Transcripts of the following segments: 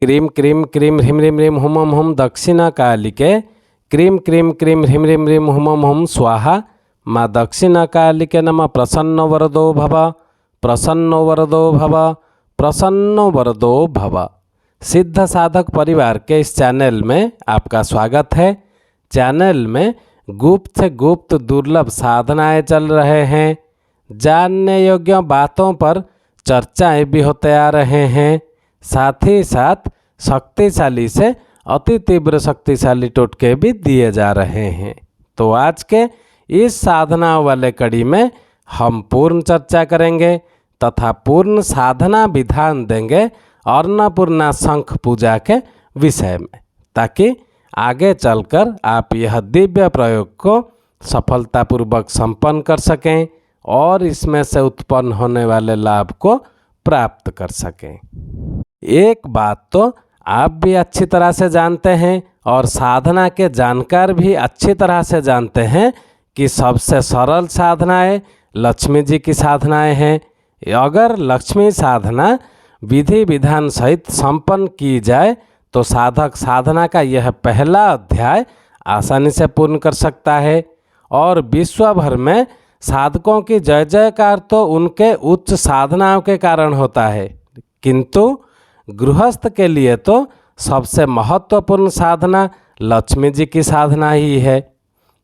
क्रीं क्रीं क्रीं ह्रीं ह्रीं ह्रीं हुम हुम दक्षिणकालिके क्रीं क्रीं क्रीं ह्रीं ह्रीं ह्रीं हुम हुम स्वाहा। माँ दक्षिणकालिके नमः। प्रसन्नो वरदो भव, प्रसन्नो वरदो भव, प्रसन्नो वरदो भव। सिद्ध साधक परिवार के इस चैनल में आपका स्वागत है। चैनल में गुप्त से गुप्त दुर्लभ साधनाएं चल रहे हैं। जानने योग्य बातों पर चर्चाएं भी होते आ रहे हैं। साथ ही साथ शक्तिशाली से अति तीव्र शक्तिशाली टोटके भी दिए जा रहे हैं। तो आज के इस साधना वाले कड़ी में हम पूर्ण चर्चा करेंगे तथा पूर्ण साधना विधान देंगे अन्नपूर्णा शंख पूजा के विषय में, ताकि आगे चलकर आप यह दिव्य प्रयोग को सफलतापूर्वक संपन्न कर सकें और इसमें से उत्पन्न होने वाले लाभ को प्राप्त कर सकें। एक बात तो आप भी अच्छी तरह से जानते हैं और साधना के जानकार भी अच्छी तरह से जानते हैं कि सबसे सरल साधनाएं लक्ष्मी जी की साधनाएं हैं। अगर लक्ष्मी साधना विधि विधान सहित संपन्न की जाए तो साधक साधना का यह पहला अध्याय आसानी से पूर्ण कर सकता है और विश्व भर में साधकों की जय जयकार तो उनके उच्च साधनाओं के कारण होता है, किंतु गृहस्थ के लिए तो सबसे महत्वपूर्ण साधना लक्ष्मी जी की साधना ही है।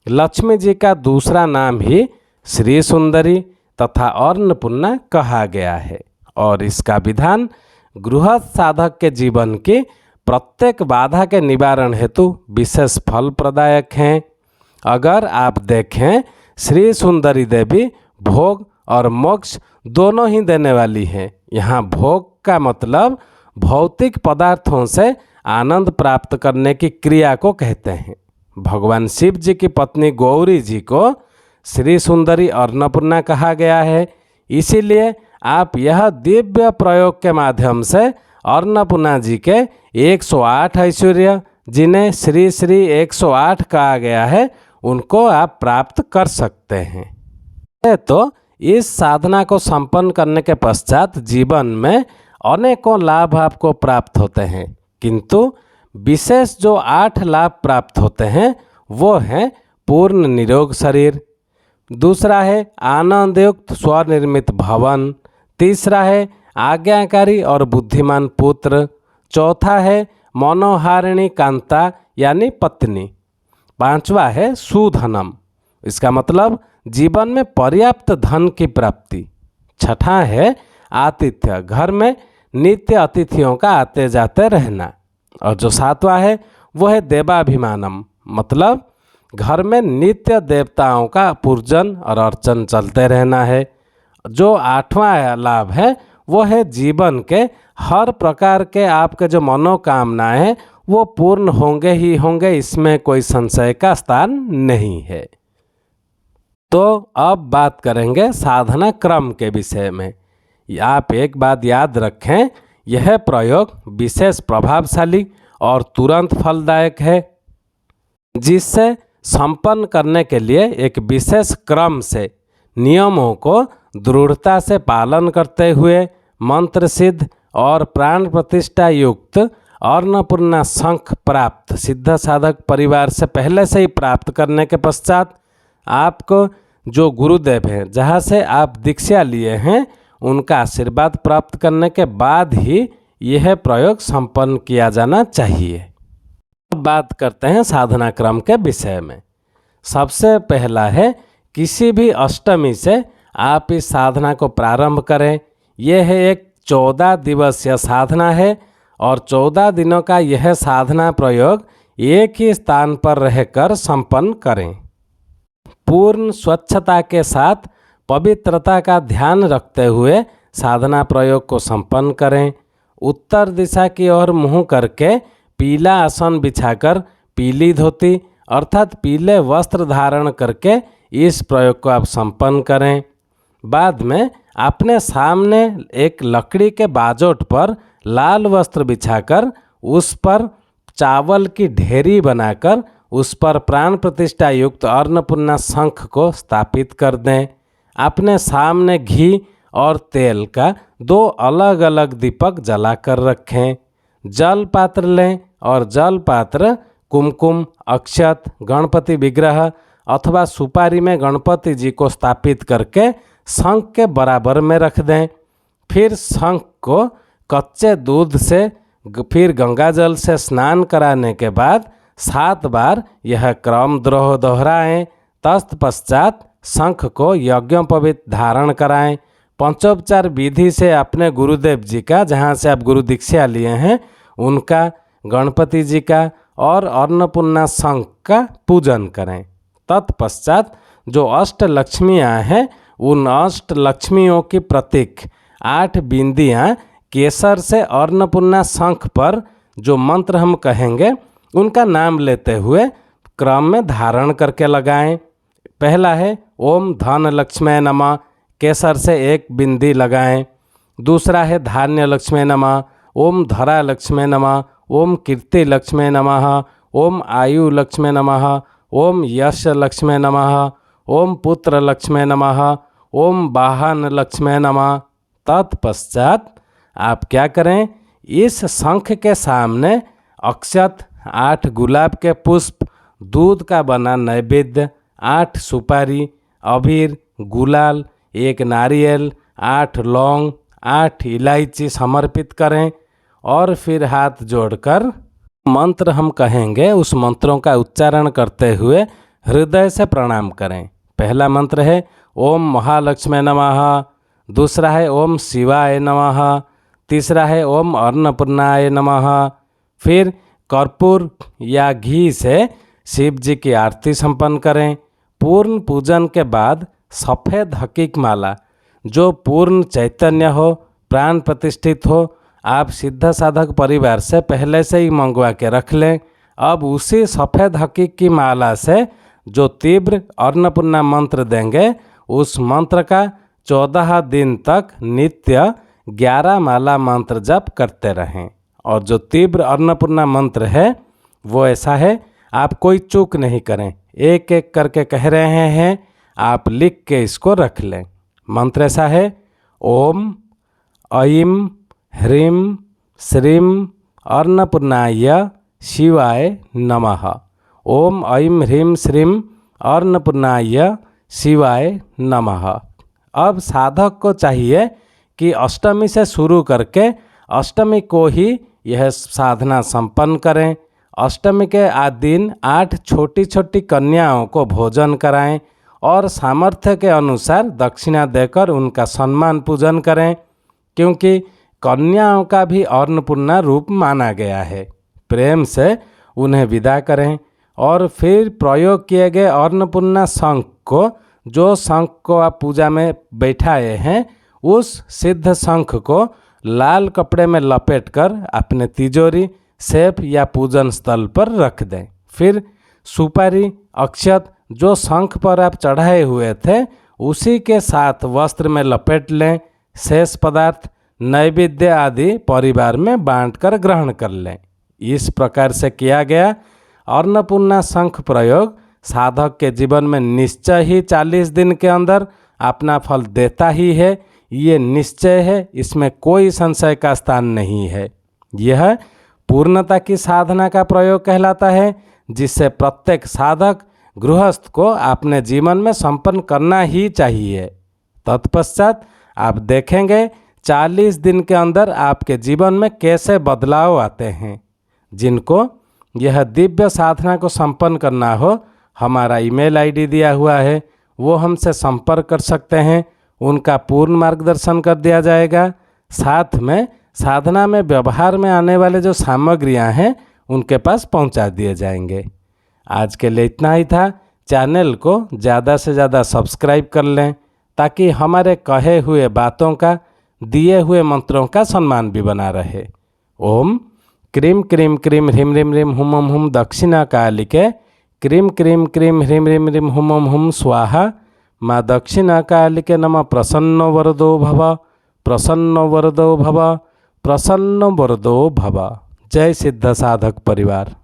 लक्ष्मी जी का दूसरा नाम ही श्री सुंदरी तथा अन्नपूर्णा कहा गया है और इसका विधान गृहस्थ साधक के जीवन की प्रत्येक बाधा के निवारण हेतु विशेष फल प्रदायक हैं। अगर आप देखें, श्री सुंदरी देवी भोग और मोक्ष दोनों ही देने वाली हैं। यहाँ भोग का मतलब भौतिक पदार्थों से आनंद प्राप्त करने की क्रिया को कहते हैं। भगवान शिव जी की पत्नी गौरी जी को श्री सुंदरी अन्नपूर्णा कहा गया है। इसीलिए आप यह दिव्य प्रयोग के माध्यम से अन्नपूर्णा जी के 108 ऐश्वर्य, जिन्हें श्री श्री 108 कहा गया है, उनको आप प्राप्त कर सकते हैं। तो इस साधना को संपन्न करने के पश्चात जीवन में अनेकों लाभ आपको प्राप्त होते हैं, किंतु विशेष जो 8 लाभ प्राप्त होते हैं वो हैं पूर्ण निरोग शरीर, दूसरा है आनंदयुक्त स्वनिर्मित भवन, तीसरा है आज्ञाकारी और बुद्धिमान पुत्र, चौथा है मनोहारिणी कांता यानी पत्नी, पांचवा है सुधनम, इसका मतलब जीवन में पर्याप्त धन की प्राप्ति, छठा है आतिथ्य, घर में नित्य अतिथियों का आते जाते रहना, और जो सातवां है वो है देवाभिमानम, मतलब घर में नित्य देवताओं का पूजन और अर्चन चलते रहना है। जो आठवां लाभ है वो है जीवन के हर प्रकार के आपके जो मनोकामनाएं हैं वो पूर्ण होंगे ही होंगे, इसमें कोई संशय का स्थान नहीं है। तो अब बात करेंगे साधना क्रम के विषय में। आप एक बात याद रखें, यह प्रयोग विशेष प्रभावशाली और तुरंत फलदायक है, जिससे संपन्न करने के लिए एक विशेष क्रम से नियमों को दृढ़ता से पालन करते हुए मंत्र सिद्ध और प्राण प्रतिष्ठा युक्त अन्नपूर्णा शंख प्राप्त सिद्ध साधक परिवार से पहले से ही प्राप्त करने के पश्चात आपको जो गुरुदेव हैं जहाँ से आप दीक्षा लिए हैं उनका आशीर्वाद प्राप्त करने के बाद ही यह प्रयोग संपन्न किया जाना चाहिए। अब बात करते हैं साधना क्रम के विषय में। सबसे पहला है किसी भी अष्टमी से आप इस साधना को प्रारंभ करें। यह है एक 14 दिवसीय साधना है और 14 दिनों का यह साधना प्रयोग एक ही स्थान पर रहकर संपन्न करें। पूर्ण स्वच्छता के साथ पवित्रता का ध्यान रखते हुए साधना प्रयोग को संपन्न करें। उत्तर दिशा की ओर मुँह करके पीला आसन बिछाकर पीली धोती अर्थात पीले वस्त्र धारण करके इस प्रयोग को आप संपन्न करें। बाद में अपने सामने एक लकड़ी के बाजोट पर लाल वस्त्र बिछाकर उस पर चावल की ढेरी बनाकर उस पर प्राण प्रतिष्ठा युक्त अन्नपूर्णा शंख को स्थापित कर दें। अपने सामने घी और तेल का 2 अलग अलग दीपक जलाकर रखें। जल पात्र लें और जल पात्र कुमकुम, अक्षत, गणपति विग्रह अथवा सुपारी में गणपति जी को स्थापित करके शंख के बराबर में रख दें। फिर शंख को कच्चे दूध से फिर गंगा जल से स्नान कराने के बाद 7 बार यह क्रम दोहराएं। तत्पश्चात शंख को यज्ञोपवीत धारण कराएं। पंचोपचार विधि से अपने गुरुदेव जी का, जहाँ से आप गुरु दीक्षा लिए हैं, उनका, गणपति जी का और अन्नपूर्णा शंख का पूजन करें। तत्पश्चात जो अष्ट लक्ष्मियाँ हैं, उन अष्ट लक्ष्मियों की प्रतीक 8 बिंदियाँ केसर से अन्नपूर्णा शंख पर जो मंत्र हम कहेंगे उनका नाम लेते हुए क्रम में धारण करके लगाएं। पहला है ओम धन लक्ष्मी नमः, केसर से 1 बिंदी लगाएं। दूसरा है धान्य लक्ष्मी नमः, ओम धरा लक्ष्मी नमः, ओम कीर्ति लक्ष्मी नमः, ओम आयु लक्ष्मी नमः, ओम यश लक्ष्मी नमः, ओम पुत्र लक्ष्मी नमः, ओम वाहन लक्ष्मी नमः। तत्पश्चात आप क्या करें, इस शंख के सामने अक्षत, 8 गुलाब के पुष्प, दूध का बना नैवेद्य, 8 सुपारी, अबीर, गुलाल, 1 नारियल, 8 लौंग, 8 इलायची समर्पित करें और फिर हाथ जोड़कर मंत्र हम कहेंगे, उस मंत्रों का उच्चारण करते हुए हृदय से प्रणाम करें। पहला मंत्र है ओम महालक्ष्मी नमः, दूसरा है ओम शिवाय नमः, तीसरा है ओम अन्नपूर्णाय नमः। फिर कर्पूर या घी से शिव जी की आरती संपन्न करें। पूर्ण पूजन के बाद सफ़ेद हकीक माला, जो पूर्ण चैतन्य हो, प्राण प्रतिष्ठित हो, आप सिद्ध साधक परिवार से पहले से ही मंगवा के रख लें। अब उसी सफ़ेद हकीक की माला से जो तीव्र अन्नपूर्णा मंत्र देंगे, उस मंत्र का 14 दिन तक नित्य 11 माला मंत्र जप करते रहें। और जो तीव्र अन्नपूर्णा मंत्र है वो ऐसा है, आप कोई चूक नहीं करें, एक एक करके कह रहे हैं, आप लिख के इसको रख लें। मंत्र ऐसा है ओम ऐं ह्रीं श्रीं अन्नपूर्णाय शिवाय नमः। ओम ऐं ह्रीं श्रीं अन्नपूर्णाय शिवाय नमः। अब साधक को चाहिए कि अष्टमी से शुरू करके अष्टमी को ही यह साधना संपन्न करें। अष्टमी के दिन 8 छोटी छोटी कन्याओं को भोजन कराएं और सामर्थ्य के अनुसार दक्षिणा देकर उनका सम्मान पूजन करें, क्योंकि कन्याओं का भी अन्नपूर्णा रूप माना गया है। प्रेम से उन्हें विदा करें और फिर प्रयोग किए गए अन्नपूर्णा शंख को, जो शंख को आप पूजा में बैठाए हैं, उस सिद्ध शंख को लाल कपड़े में लपेटकर अपने तिजोरी, सेफ या पूजन स्थल पर रख दें। फिर सुपारी, अक्षत जो शंख पर आप चढ़ाए हुए थे, उसी के साथ वस्त्र में लपेट लें। शेष पदार्थ नैवेद्य आदि परिवार में बांटकर ग्रहण कर लें। इस प्रकार से किया गया अन्नपूर्णा शंख प्रयोग साधक के जीवन में निश्चय ही 40 दिन के अंदर अपना फल देता ही है। ये निश्चय है, इसमें कोई संशय का स्थान नहीं है। यह पूर्णता की साधना का प्रयोग कहलाता है, जिससे प्रत्येक साधक गृहस्थ को अपने जीवन में संपन्न करना ही चाहिए। तत्पश्चात आप देखेंगे 40 दिन के अंदर आपके जीवन में कैसे बदलाव आते हैं। जिनको यह दिव्य साधना को संपन्न करना हो, हमारा ईमेल आईडी दिया हुआ है, वो हमसे संपर्क कर सकते हैं, उनका पूर्ण मार्गदर्शन कर दिया जाएगा। साथ में साधना में व्यवहार में आने वाले जो सामग्रियां हैं, उनके पास पहुंचा दिए जाएंगे। आज के लिए इतना ही था। चैनल को ज़्यादा से ज़्यादा सब्सक्राइब कर लें, ताकि हमारे कहे हुए बातों का, दिए हुए मंत्रों का सम्मान भी बना रहे। ओम क्रीम क्रीम क्रीम ह्रीम ह्रीम ह्रीम हुम हुम हुम दक्षिणा कालिके क्रीम क्रीम क्रीम ह्रीम ह्रीम ह्रीम हुम हुम हुम स्वाहा। माँ दक्षिणा कालिके नमः। प्रसन्नो वरदो भव, प्रसन्नो वरदो भव, प्रसन्नो वरदो भव। जय सिद्ध साधक परिवार।